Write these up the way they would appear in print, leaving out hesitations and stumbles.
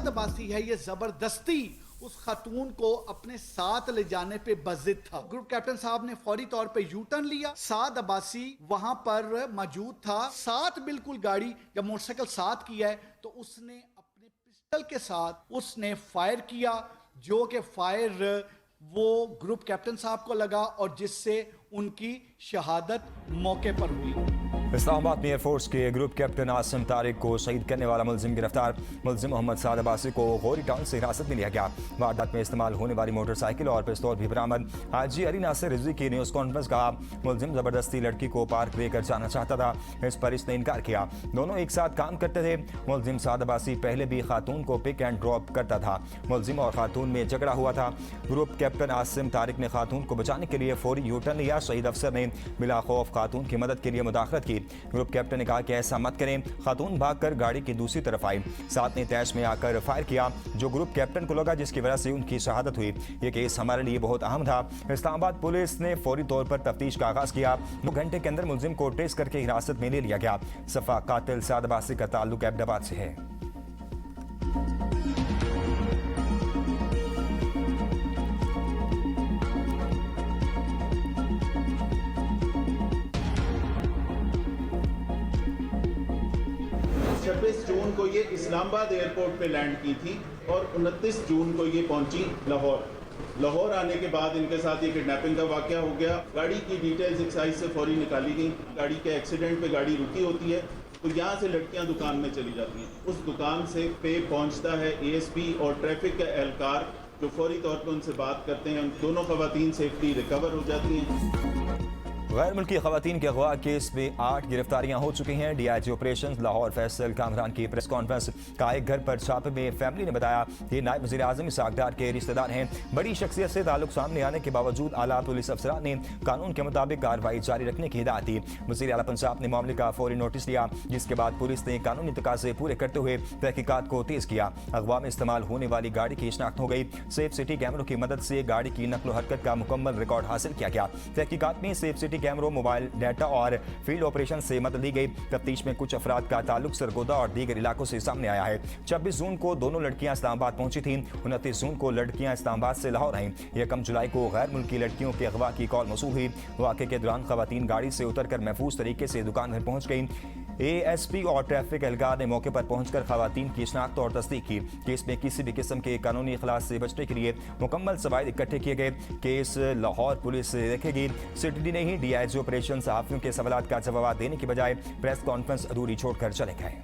साद अब्बासी है ये जबरदस्ती उस खातून को अपने साथ ले जाने पे बजिद था। ग्रुप कैप्टन साहब ने फौरी तौर पे यू टर्न लिया। साद अब्बासी वहां पर मौजूद था, साथ बिल्कुल गाड़ी जब मोटरसाइकिल साथ किया है तो उसने अपने पिस्टल के साथ उसने फायर किया, जो कि फायर वो ग्रुप कैप्टन साहब को लगा और जिससे उनकी शहादत मौके पर हुई। इस्लामाबाद में एयरफोर्स के ग्रुप कैप्टन आसिम तारिक को शहीद करने वाला मुलजिम गिरफ्तार। मुलजिम मोहम्मद साद अब्बासी को गौरी टाउन से हिरासत में लिया गया। वारदात में इस्तेमाल होने वाली मोटरसाइकिल और पिस्तौल भी बरामद। हाजी अली नासिर रिजवी की न्यूज़ कॉन्फ्रेंस कहा, मुलजिम जबरदस्ती लड़की को पार्क लेकर जाना चाहता था, इस पर इसने इनकार किया। दोनों एक साथ काम करते थे। मुलजिम साद अब्बासी पहले भी खातून को पिक एंड ड्रॉप करता था। मुलजिम और खातून में झगड़ा हुआ था। ग्रुप कैप्टन आसिम तारिक ने खातून को बचाने के लिए फौरी यू टर्न लिया। शहीद अफसर ने बिला खौफ खातून की मदद के लिए मुदाखलत की। ग्रुप कैप्टन ने कहा कि ऐसा मत करें। खातून भागकर गाड़ी की दूसरी तरफ आई, साथ ने तैश में आकर फायर किया, जो ग्रुप कैप्टन को लगा, जिसकी वजह से उनकी शहादत हुई। यह केस हमारे लिए बहुत अहम था। इस्लामाबाद पुलिस ने फौरी तौर पर तफ्तीश का आगाज किया। 2 घंटे के अंदर मुलजिम को ट्रेस करके हिरासत में ले लिया गया। सफा कातिल साद अब्बासी का ताल्लुक अहमदाबाद से है। जून को ये इस्लामाबाद एयरपोर्ट पे लैंड की थी और 29 जून को ये पहुंची लाहौर। लाहौर आने के बाद इनके साथ ये किडनैपिंग का वाकया हो गया। गाड़ी की डिटेल्स एक्साइज से फौरी निकाली गई। गाड़ी के एक्सीडेंट पे गाड़ी रुकी होती है तो यहाँ से लड़कियाँ दुकान में चली जाती हैं। उस दुकान से पे पहुँचता है ASP और ट्रैफिक के एहलकार, जो फौरी तौर पर उनसे बात करते हैं। दोनों खवातीन सेफ्टी रिकवर हो जाती हैं। गैर मुल्की खवातीन के अगवा केस में 8 गिरफ्तारियां हो चुकी हैं। DIG ऑपरेशन लाहौर फैसल कामरान की प्रेस कॉन्फ्रेंस का एक घर पर छापे में फैमिली ने बताया कि नायब वज़ीर आज़म इसहाक डार के रिश्तेदार हैं। बड़ी शख्सियत से ताल्लुक सामने आने के बावजूद आला पुलिस अफसरान ने कानून के मुताबिक कार्रवाई जारी रखने की हिदायत दी। वज़ीर आला पंजाब ने मामले का फौरी नोटिस लिया, जिसके बाद पुलिस ने कानूनी तकाज़े पूरे करते हुए तहकीकात को तेज किया। अगवा में इस्तेमाल होने वाली गाड़ी की शिनाख्त हो गई। सेफ सिटी कैमरों की मदद से गाड़ी की नकलो हरकत का मुकम्मल रिकॉर्ड हासिल किया गया। तहकीकात में सेफ सिटी कैमरों, मोबाइल डाटा और फील्ड ऑपरेशन से मदद ली गई। तफ्तीश में कुछ अफराद का ताल्लुक सरगोदा और दीगर इलाकों से सामने आया है। 26 जून को दोनों लड़कियां इस्लामाबाद पहुंची थीं। 29 जून को लड़कियां इस्लामाबाद से लाहौर आईं। 1 जुलाई को गैर मुल्की लड़कियों के अगवा की कॉल मौसूल हुई। वाक़े के दौरान खवातीन गाड़ी से उतरकर महफूज तरीके से दुकान पर पहुंच गईं। ASP और ट्रैफिक एहलकार ने मौके पर पहुंचकर खवातीन की शिनाख्त और तस्दीक की। केस में किसी भी किस्म के कानूनी इखलास से बचने के लिए मुकम्मल सवाइद इकट्ठे किए गए। केस लाहौर पुलिस देखेगी। सिटी ने ही DIG ऑपरेशन सहाफ़ियों के सवालात का जवाब देने की बजाय प्रेस कॉन्फ्रेंस अधूरी छोड़कर चले गए।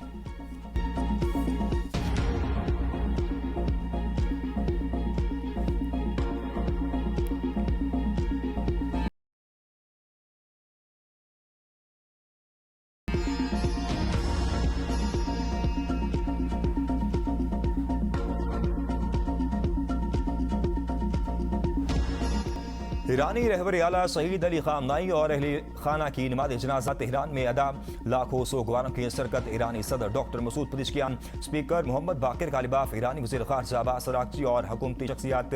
ईरानी रहबर आला शहीद अली खामनाई और अहले खाना की नमाज जनाजा तेहरान में अदा। लाखों सोगवारों की सरकत। ईरानी सदर डॉक्टर मसूद पज़ेश्कियान, स्पीकर मोहम्मद बाकिर कालिबाफ, ईरानी वज़ीर ख़ारजा अब्बास अराग़ची और हुकूमती शख्सियात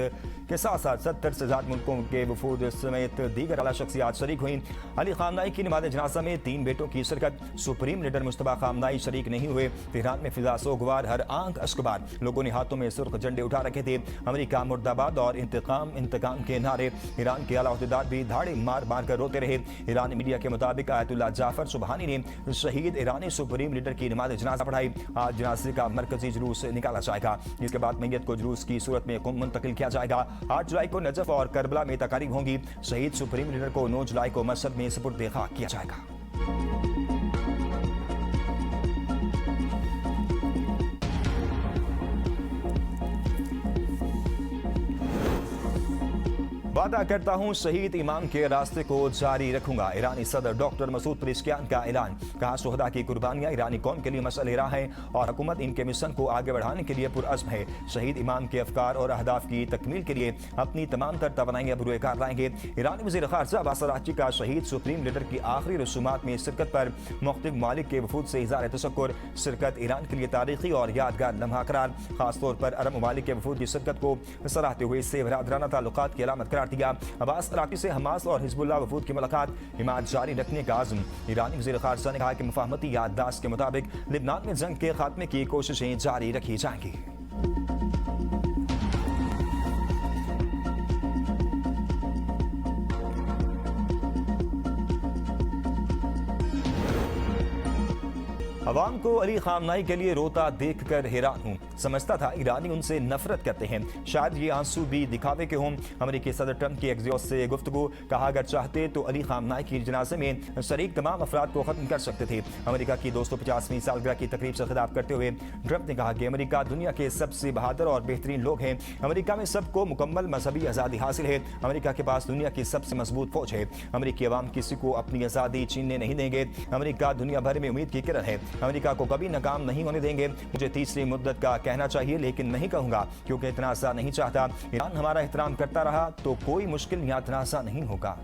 के साथ साथ 70 से ज़्यादा मुल्कों के वफूद समेत दीगर आला शख्सियात शरीक हुई। अली खामनाई की नमाज जनाजा में 3 बेटों की शिरकत। सुप्रीम लीडर मुस्तफ़ा खामनाई शरीक नहीं हुए। तेहरान में फिजा सोगवार, हर आंख अश्कबार। लोगों ने हाथों में सुर्ख झंडे उठा रखे थे। अमेरिका मुर्दाबाद और इंतकाम इंतकाम के नारे। ईरान के आला अहदेदार भी धाड़े मार मार कर रोते रहे। ईरानी मीडिया के मुताबिक आयतुल्लाह जाफर सुबहानी ने शहीद ईरानी सुप्रीम लीडर की नमाज जनाजा पढ़ाई। आज जनाजे का मरकजी जुलूस निकाला जाएगा, जिसके बाद मैयत को जुलूस की सूरत में कुम मुंतकिल किया जाएगा। 8 जुलाई को नजफ और करबला में तकारीब होंगी। शहीद सुप्रीम लीडर को 9 जुलाई को मसद में सुपुर्द खाक किया जाएगा। वादा करता हूं शहीद इमाम के रास्ते को जारी रखूंगा। ईरानी सदर डॉक्टर मसूद पज़ेश्कियान का ऐलान। कहा, शुहदा की कुर्बानियां ईरानी कौम के लिए मसल राह है और हुकूमत इनके मिशन को आगे बढ़ाने के लिए पुरअज़्म है। शहीद इमाम के अफकार और अहदाफ की तकमील के लिए अपनी तमाम तर तवानाइयां बुरुएकार लाएंगे। ईरानी वज़ीर ख़ारजा अब्बास अराग़ची का शहीद सुप्रीम लीडर की आखिरी रसूमात में शिरकत पर मुख्तलिफ ममालिक के वफूद से इज़हार तशक्कुर। शिरकत ईरान के लिए तारीखी और यादगार लम्हा करार। खासतौर पर अरब ममालिक के वफूद की शिरकत को सराहते हुए इससे बरादराना ताल्लुकात की अलामत करार दिया। अब्बास अराग़ची से हमास और हिज़्बुल्लाह वफूद की मुलाकात, हिमायत जारी रखने का आज़म। ईरानी वज़ीर ख़ारजा ने कहा कि मुफ़ाहमती याददाश्त के मुताबिक लिबनान में जंग के खात्मे की कोशिशें जारी रखी जाएंगी। अवाम को अली खामनाई के लिए रोता देखकर हैरान हूँ। समझता था ईरानी उनसे नफरत करते हैं। शायद ये आंसू भी दिखावे के हों। अमेरिकी सदर ट्रंप की एक्सियोस से गुफ्तगू। कहा अगर चाहते तो अली खामनाई की जनाजे में शरीक तमाम अफराद को खत्म कर सकते थे। अमेरिका की 250वीं सालगिरह की तकरीब से खिताब करते हुए ट्रंप ने कहा कि अमेरिका दुनिया के सबसे बहादुर और बेहतरीन लोग हैं। अमेरिका में सबको मुकम्मल मजहबी आज़ादी हासिल है। अमेरिका के पास दुनिया की सबसे मजबूत फौज है। अमेरिकी अवाम किसी को अपनी आज़ादी छीनने नहीं देंगे। अमेरिका दुनिया भर में उम्मीद की किरण है। अमेरिका को कभी नाकाम नहीं होने देंगे। मुझे तीसरी मुद्दत का कहना चाहिए लेकिन नहीं कहूंगा क्योंकि तनाज़ा नहीं चाहता। ईरान हमारा एहतराम करता रहा तो कोई मुश्किल या तनाज़ा नहीं होगा।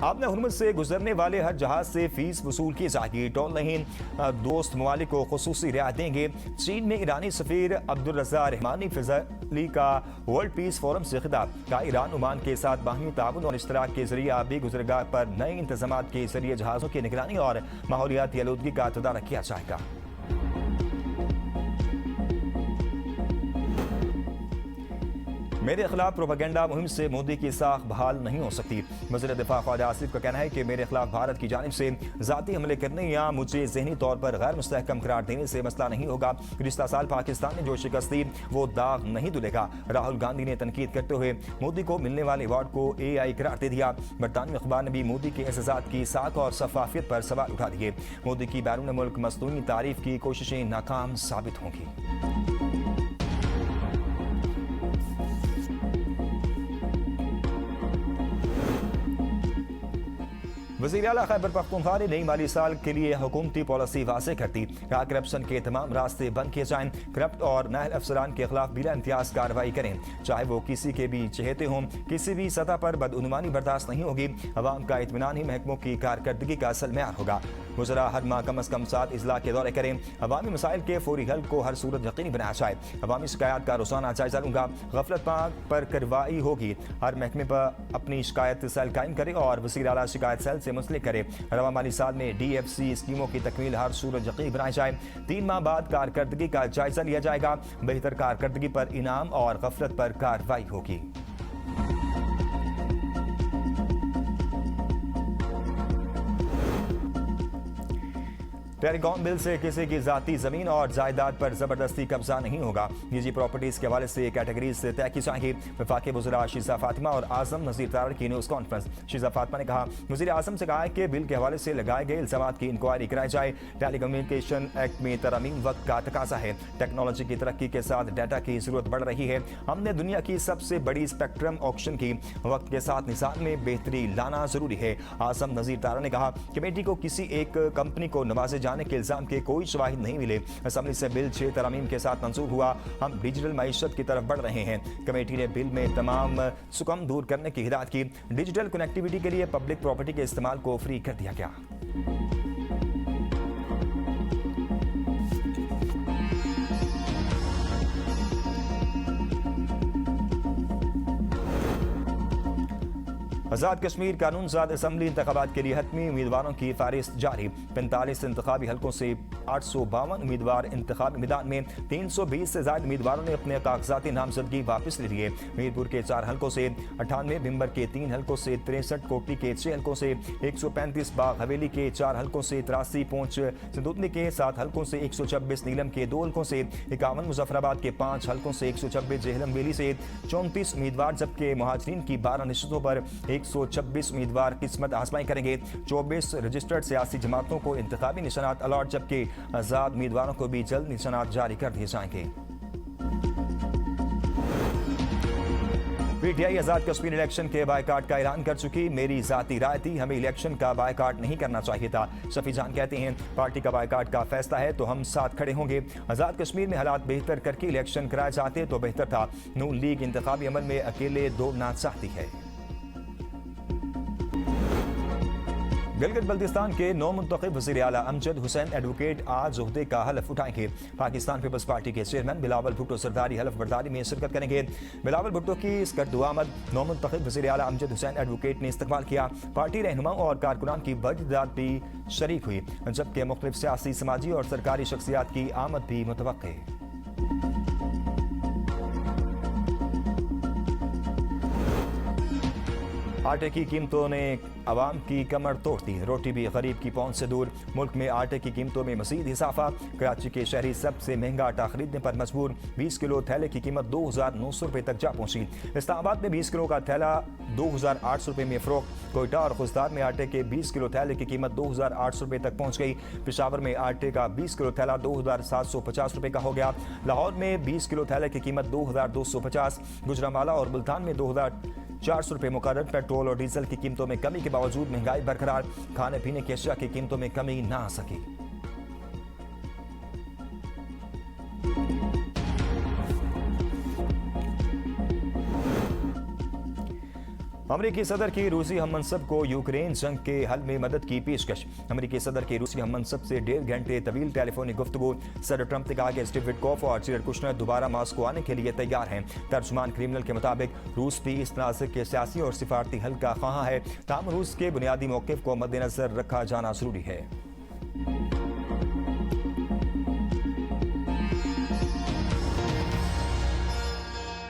आपने हुर्मुज़ से गुजरने वाले हर जहाज से फीस वसूल की जाएगी। टोल नहीं दोस्त ममालिक को खुसूसी रियायत देंगे। चीन में ईरानी सफीर अब्दुल रज़ा रहमानी फिज़ली का वर्ल्ड पीस फोरम से खिताब। का ईरान ओमान के साथ बाहमी ताउन और इश्तराक के जरिए आबी गुजरगाह पर नए इंतजाम के जरिए जहाज़ों की निगरानी और माहौलियाती आलूदगी का तदारक किया जाएगा। मेरे खिलाफ प्रोपेगेंडा मुहिम से मोदी की साख बहाल नहीं हो सकती। वज़ीर दिफा ख्वाजा आसिफ का कहना है कि मेरे खिलाफ भारत की जानिब से ज़ाती हमले करने या मुझे ज़हनी तौर पर गैर मुस्तहकम करार देने से मसला नहीं होगा। गुज़िश्ता साल पाकिस्तान ने जो शिकस्त दी वो दाग नहीं धुलेगा। राहुल गांधी ने तनकीद करते हुए मोदी को मिलने वाले अवार्ड को AI करार दे दिया। बरतानवी अखबार ने भी मोदी के एहसासात की साख और शफाफियत पर सवाल उठा दिए। मोदी की बैरून मुल्क मसनूई तारीफ की कोशिशें नाकाम साबित होंगी। वज़ीर आला खैबर पख्तूनख्वा ने नई माली साल के लिए हुकूमती पॉलिसी वाज़ेह कर दी। कहा करप्शन के तमाम रास्ते बंद किए जाएं। करप्ट और नाअहल अफसरान के खिलाफ बिला इम्तियाज कार्रवाई करें, चाहे वो किसी के भी चहेते हों। किसी भी सतह पर बदउनवानी बर्दाश्त नहीं होगी। अवाम का इत्मीनान ही महकमों की कारकर्दगी का असल मेयार होगा। वज़रा हर माह कम अज़ कम 7 इजला के दौरे करें। अवामी मसाइल के फौरी हल को हर सूरत यकीनी बनाया जाए। अवामी शिकायत का रोजाना जायजा लूंगा। गफलत पर कार्रवाई होगी। हर महकमे पर अपनी शिकायत सेल कायम करे और वज़ीर आला शिकायत सेल से मुंसलिक करे। रवा माली साल में DFC स्कीमों की तकमील हर सूरत यकीनी बनाई जाए। 3 माह बाद कारकर्दगी का जायजा लिया जाएगा। बेहतर कारकर्दगी पर इनाम और गफलत पर कार्रवाई होगी। टेलीकॉम बिल से किसी की जाती जमीन और जायदाद पर जबरदस्ती कब्जा नहीं होगा। निजी प्रॉपर्टीज के हवाले से कैटेगरीज से तय की जाएगी। वफाकी वज़रा शीज़ा फातिमा और आज़म नज़ीर तारड़ की न्यूज़ कॉन्फ्रेंस। शीज़ा फातिमा ने कहा वज़ीर आज़म से कहा है कि बिल के हवाले से लगाए गए इल्ज़ामात की इंक्वायरी कराई जाए। टेलीकम्युनिकेशन एक्ट में तरमीम वक्त का तकाजा है। टेक्नोलॉजी की तरक्की के साथ डाटा की जरूरत बढ़ रही है। हमने दुनिया की सबसे बड़ी स्पेक्ट्रम ऑक्शन की। वक्त के साथ निज़ाम में बेहतरी लाना जरूरी है। आज़म नज़ीर तारड़ ने कहा कमेटी को किसी एक कंपनी को नवाजे जाने के इल्जाम के कोई शवाहिद नहीं मिले। असेंबली से बिल 6 तरमीम के साथ मंजूर हुआ। हम डिजिटल मईशत की तरफ बढ़ रहे हैं। कमेटी ने बिल में तमाम सुकम दूर करने की हिदायत की। डिजिटल कनेक्टिविटी के लिए पब्लिक प्रॉपर्टी के इस्तेमाल को फ्री कर दिया गया। आज़ाद कश्मीर कानून साज असम्बली इंतखाबात के लिए हतमी उम्मीदवारों की फहरिस्त जारी। 45 इंतखाबी हल्कों से 852 उम्मीदवार इंतखाबी मैदान में। 320 से ज्यादा उम्मीदवारों ने अपने कागजाती नामजदगी वापस ले लिए। मीरपुर के 4 हल्कों से 98, भिम्बर के 3 हल्कों से 63, कोटली के 6 हल्कों से 135, बाग हवेली के 4 हल्कों से 83, पूंछ सिंधुतनी के 7 हल्कों से 126, नीलम के 2 हल्कों से 51, मुजफ्फराबाद के 5 हल्कों से 126, जेहलम वेली से 34 उम्मीदवार, जबकि मुहाजिरीन की 12 नशिस्तों पर 126 उम्मीदवार किस्मत आजमाई करेंगे। 24 रजिस्टर्ड सियासी जमातों को इंतखाबी निशानात अलॉट, जबकि आजाद उम्मीदवारों को भी जल्द निशानात जारी कर दिए जाएंगे। PTI आजाद कश्मीर इलेक्शन के बायकाट का ऐलान कर चुकी। मेरी जाती राय थी, हमें इलेक्शन का बायकाट नहीं करना चाहिए था। शफी जान कहते हैं पार्टी का बायकाट का फैसला है तो हम साथ खड़े होंगे। आजाद कश्मीर में हालात बेहतर करके इलेक्शन कराए जाते तो बेहतर था। नून लीग इंतखाबी अमल में अकेले दौड़ना चाहती है। गिलगित बल्तिस्तान के नौ मुंतखब वज़ीर आला अमजद हुसैन एडवोकेट आज ओहदे का हलफ उठाएंगे। पाकिस्तान पीपल्स पार्टी के चेयरमैन बिलावल भुट्टो सरदारी हलफ बर्दारी में शिरकत करेंगे। बिलावल भुट्टो की इस गर्दुआमद नौ मुंतखब वज़ीर आला अमजद हुसैन एडवोकेट ने इस्तकबाल किया। पार्टी रहनुमाओं और कारकुनान की बड़ी तादाद भी शरीक हुई, जबकि मुख्तलिफ सियासी, समाजी और सरकारी शख्सियात की आमद भी मुतवक्के है। आटे की कीमतों ने आवाम की कमर तोड़ दी, रोटी भी गरीब की पहुंच से दूर। मुल्क में आटे की कीमतों में मजीद इजाफा, कराची के शहरी सबसे महंगा आटा खरीदने पर मजबूर। 20 किलो थैले की कीमत 2,900 रुपये तक जा पहुंची। इस्लामाबाद में 20 किलो का थैला 2,800 रुपये में फरोख्त। कोयटा और खुजदार में आटे के 20 किलो थैले की कीमत 2,800 रुपये तक पहुंच गई। पेशावर में आटे का 20 किलो थैला 2,750 रुपये का हो गया। लाहौर में 20 किलो थैले की कीमत 2,250। गुजरांवाला और मुल्तान में 2,400 रुपये मुकर्रर। पेट्रोल और डीजल की कीमतों में कमी के बावजूद महंगाई बरकरार, खाने पीने की अशिया की कीमतों में कमी ना आ सकी। अमरीकी सदर की रूसी हममनसब को यूक्रेन जंग के हल में मदद की पेशकश। अमरीकी सदर के रूसी हममनसब से 1.5 घंटे तवील टेलीफोनिक गुफ्तगू। सदर ट्रंप ने कहा कि स्टीव विटकॉफ और जेरेड कुशनर दोबारा मॉस्को आने के लिए तैयार हैं। तर्जुमान क्रिमिनल के मुताबिक रूस भी इस तनाज़े के सियासी और सिफारती हल का ख्वाह है, ताहम रूस के बुनियादी मौक़िफ़ को मद्देनजर रखा जाना जरूरी है।